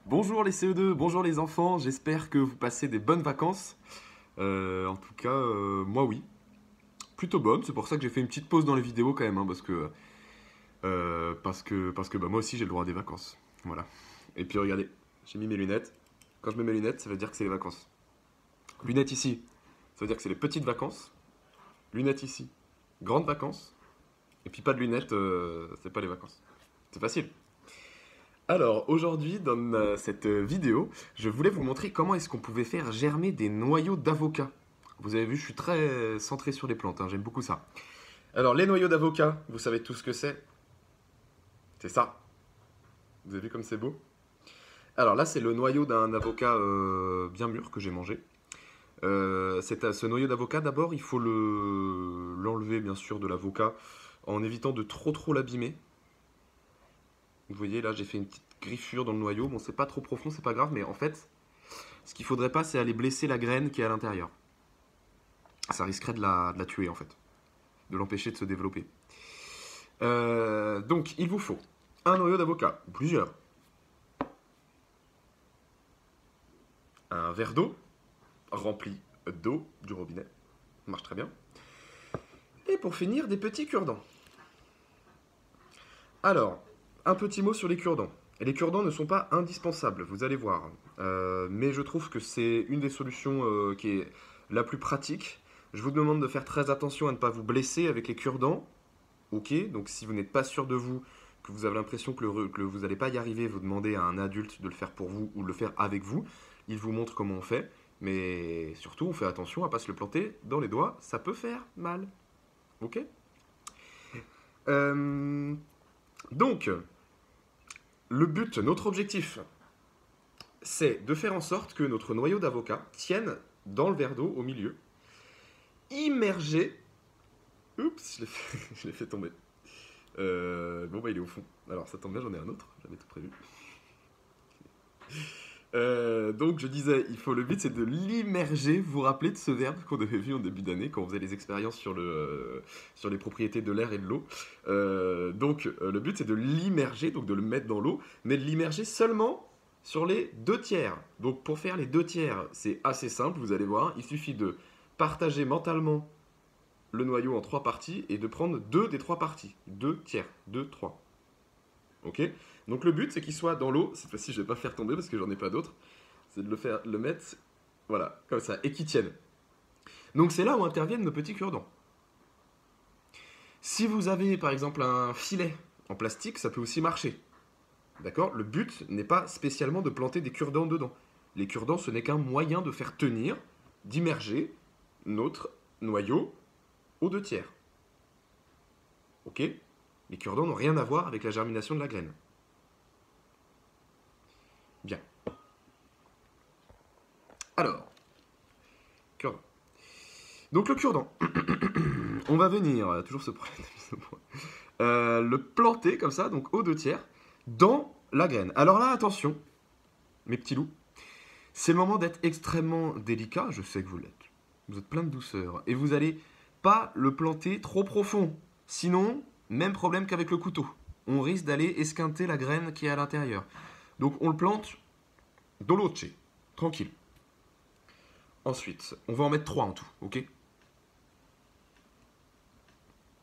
Bonjour les CE2, bonjour les enfants, j'espère que vous passez des bonnes vacances. En tout cas, moi oui, plutôt bonne, c'est pour ça que j'ai fait une petite pause dans les vidéos quand même, hein, parce que bah, moi aussi j'ai le droit à des vacances. Voilà. Et puis regardez, j'ai mis mes lunettes. Quand je mets mes lunettes, ça veut dire que c'est les vacances. Lunettes ici, ça veut dire que c'est les petites vacances. Lunettes ici, grandes vacances. Et puis pas de lunettes, c'est pas les vacances. C'est facile. Alors, aujourd'hui, dans cette vidéo, je voulais vous montrer comment est-ce qu'on pouvait faire germer des noyaux d'avocat. Vous avez vu, je suis très centré sur les plantes, hein, j'aime beaucoup ça. Alors, les noyaux d'avocat, vous savez tout ce que c'est? C'est ça. Vous avez vu comme c'est beau? Alors là, c'est le noyau d'un avocat bien mûr que j'ai mangé. Ce noyau d'avocat, d'abord, il faut l'enlever, bien sûr, de l'avocat en évitant de trop l'abîmer. Vous voyez, là, j'ai fait une petite griffure dans le noyau. Bon, c'est pas trop profond, c'est pas grave, mais en fait, ce qu'il faudrait pas, c'est aller blesser la graine qui est à l'intérieur. Ça risquerait de la tuer, en fait. De l'empêcher de se développer. Donc, il vous faut un noyau d'avocat, ou plusieurs. Un verre d'eau, rempli d'eau du robinet. Ça marche très bien. Et pour finir, des petits cure-dents. Alors, un petit mot sur les cure-dents. Les cure-dents ne sont pas indispensables, vous allez voir. Mais je trouve que c'est une des solutions qui est la plus pratique. Je vous demande de faire très attention à ne pas vous blesser avec les cure-dents. Ok, donc si vous n'êtes pas sûr de vous, que vous avez l'impression que vous n'allez pas y arriver, vous demandez à un adulte de le faire pour vous ou de le faire avec vous. Il vous montre comment on fait. Mais surtout, on fait attention à ne pas se le planter dans les doigts, ça peut faire mal. Ok. Euh, donc, le but, notre objectif, c'est de faire en sorte que notre noyau d'avocat tienne dans le verre d'eau au milieu, immergé. Oups, je l'ai fait tomber. Bon, bah, il est au fond. Alors, ça tombe bien, j'en ai un autre, j'avais tout prévu. Donc, je disais, le but, c'est de l'immerger. Vous vous rappelez de ce verbe qu'on avait vu en début d'année, quand on faisait les expériences sur les propriétés de l'air et de l'eau. Le but, c'est de l'immerger, donc de le mettre dans l'eau, mais de l'immerger seulement sur les deux tiers. Donc, pour faire les deux tiers, c'est assez simple, vous allez voir. Il suffit de partager mentalement le noyau en trois parties et de prendre deux des trois parties. Deux tiers, deux, trois. Ok. Donc le but, c'est qu'il soit dans l'eau. Cette fois-ci, je vais pas faire tomber parce que j'en ai pas d'autres. C'est de le mettre, voilà, comme ça, et qu'il tienne. Donc c'est là où interviennent nos petits cure-dents. Si vous avez par exemple un filet en plastique, ça peut aussi marcher. D'accord. Le but n'est pas spécialement de planter des cure-dents dedans. Les cure-dents, ce n'est qu'un moyen de faire tenir, d'immerger notre noyau aux deux tiers. Ok. Les cure-dents n'ont rien à voir avec la germination de la graine. Bien. Alors, cure-dent. Donc le cure-dent, on va venir, toujours ce problème, le planter comme ça, donc aux deux tiers, dans la graine. Alors là, attention, mes petits loups, c'est le moment d'être extrêmement délicat, je sais que vous l'êtes. Vous êtes plein de douceur. Et vous n'allez pas le planter trop profond. Sinon, même problème qu'avec le couteau. On risque d'aller esquinter la graine qui est à l'intérieur. Donc on le plante dolce, tranquille. Ensuite, on va en mettre 3 en tout, ok?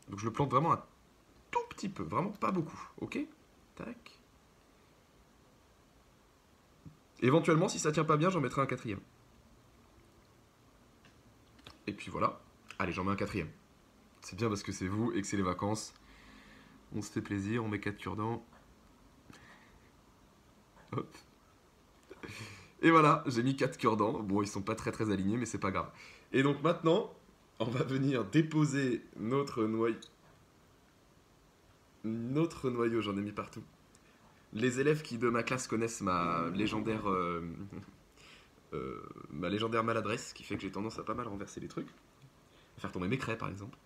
Donc je le plante vraiment un tout petit peu, vraiment pas beaucoup, ok? Tac. Éventuellement, si ça tient pas bien, j'en mettrai un quatrième. Et puis voilà. Allez, j'en mets un quatrième. C'est bien parce que c'est vous et que c'est les vacances. On se fait plaisir, on met 4 cure-dents. Hop. Et voilà, j'ai mis 4 cure-dents. Bon, ils sont pas très alignés, mais c'est pas grave. Et donc maintenant, on va venir déposer notre noyau. Notre noyau, j'en ai mis partout. Les élèves qui de ma classe connaissent ma légendaire maladresse, qui fait que j'ai tendance à pas mal renverser les trucs. À faire tomber mes craies, par exemple.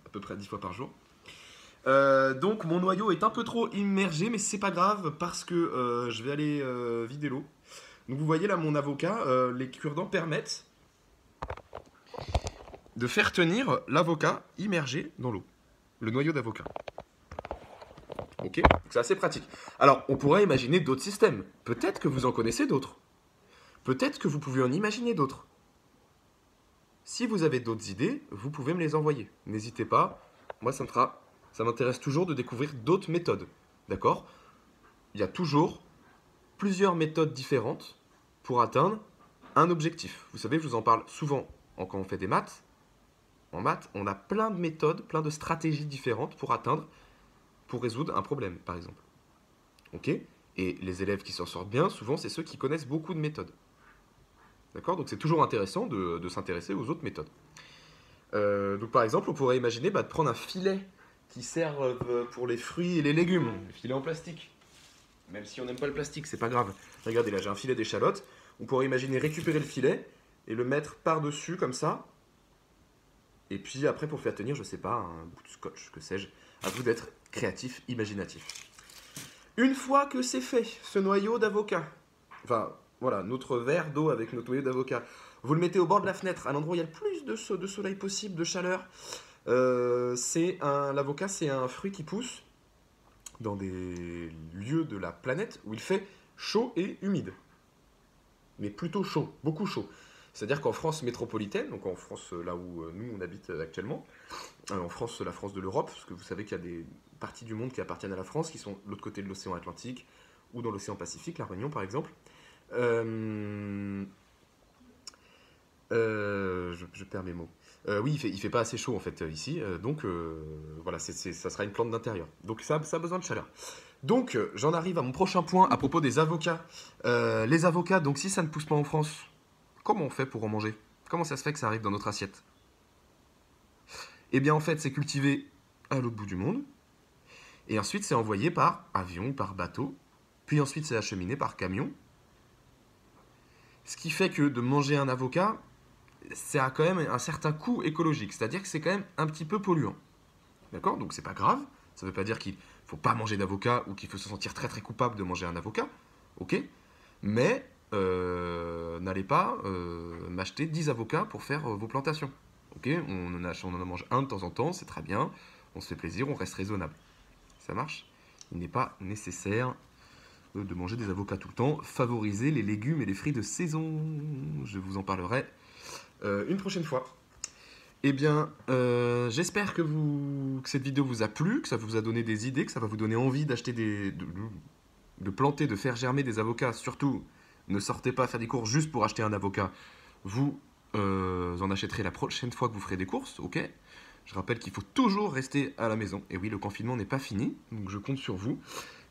À peu près 10 fois par jour. Donc mon noyau est un peu trop immergé, mais c'est pas grave parce que je vais aller vider l'eau. Donc vous voyez là mon avocat, les cure-dents permettent de faire tenir l'avocat immergé dans l'eau. Le noyau d'avocat. Ok? Donc c'est assez pratique. Alors, on pourrait imaginer d'autres systèmes. Peut-être que vous en connaissez d'autres. Peut-être que vous pouvez en imaginer d'autres. Si vous avez d'autres idées, vous pouvez me les envoyer. N'hésitez pas. Moi, ça m'intéresse toujours de découvrir d'autres méthodes. D'accord? Il y a toujours plusieurs méthodes différentes pour atteindre un objectif. Vous savez, je vous en parle souvent quand on fait des maths. En maths, on a plein de méthodes, plein de stratégies différentes pour résoudre un problème, par exemple. Ok? Et les élèves qui s'en sortent bien, souvent, c'est ceux qui connaissent beaucoup de méthodes. D'accord? Donc c'est toujours intéressant de s'intéresser aux autres méthodes. Donc par exemple, on pourrait imaginer de prendre un filet qui sert pour les fruits et les légumes, un filet en plastique. Même si on n'aime pas le plastique, c'est pas grave. Regardez là, j'ai un filet d'échalote. On pourrait imaginer récupérer le filet et le mettre par-dessus comme ça. Et puis après, pour faire tenir, je sais pas, un bout de scotch, que sais-je. À vous d'être créatif, imaginatif. Une fois que c'est fait, ce noyau d'avocat, enfin voilà, notre verre d'eau avec notre noyau d'avocat, vous le mettez au bord de la fenêtre, à l'endroit où il y a le plus de soleil possible, de chaleur. L'avocat, c'est un fruit qui pousse dans des lieux de la planète où il fait chaud et humide. Mais plutôt chaud, beaucoup chaud. C'est-à-dire qu'en France métropolitaine, donc en France là où nous on habite actuellement, en France, la France de l'Europe, parce que vous savez qu'il y a des parties du monde qui appartiennent à la France, qui sont de l'autre côté de l'océan Atlantique, ou dans l'océan Pacifique, la Réunion par exemple. Je perds mes mots. Oui, il fait pas assez chaud en fait ici, donc voilà, ça sera une plante d'intérieur. Donc ça a besoin de chaleur. Donc j'en arrive à mon prochain point à propos des avocats. Les avocats, donc si ça ne pousse pas en France, comment on fait pour en manger? Comment ça se fait que ça arrive dans notre assiette? Eh bien en fait c'est cultivé à l'autre bout du monde, et ensuite c'est envoyé par avion, par bateau, puis ensuite c'est acheminé par camion. Ce qui fait que de manger un avocat, ça a quand même un certain coût écologique, c'est-à-dire que c'est quand même un petit peu polluant. D'accord? Donc c'est pas grave, ça veut pas dire qu'il faut pas manger d'avocat ou qu'il faut se sentir très très coupable de manger un avocat, ok? Mais n'allez pas m'acheter 10 avocats pour faire vos plantations. Ok? On en mange un de temps en temps, c'est très bien, on se fait plaisir, on reste raisonnable. Ça marche? Il n'est pas nécessaire de manger des avocats tout le temps. Favorisez les légumes et les fruits de saison. Je vous en parlerai une prochaine fois. Eh bien, j'espère que cette vidéo vous a plu, que ça vous a donné des idées, que ça va vous donner envie d'acheter de planter, de faire germer des avocats. Surtout, ne sortez pas faire des courses juste pour acheter un avocat. Vous en achèterez la prochaine fois que vous ferez des courses, ok? Je rappelle qu'il faut toujours rester à la maison. Et oui, le confinement n'est pas fini, donc je compte sur vous.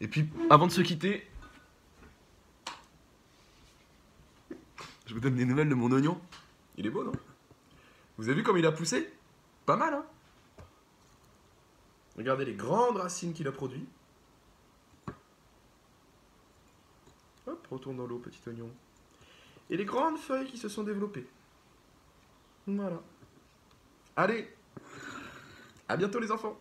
Et puis, avant de se quitter, je vous donne des nouvelles de mon oignon. Il est beau, non? Vous avez vu comme il a poussé? Pas mal, hein? Regardez les grandes racines qu'il a produites. Hop, retourne dans l'eau, petit oignon. Et les grandes feuilles qui se sont développées. Voilà. Allez, à bientôt les enfants.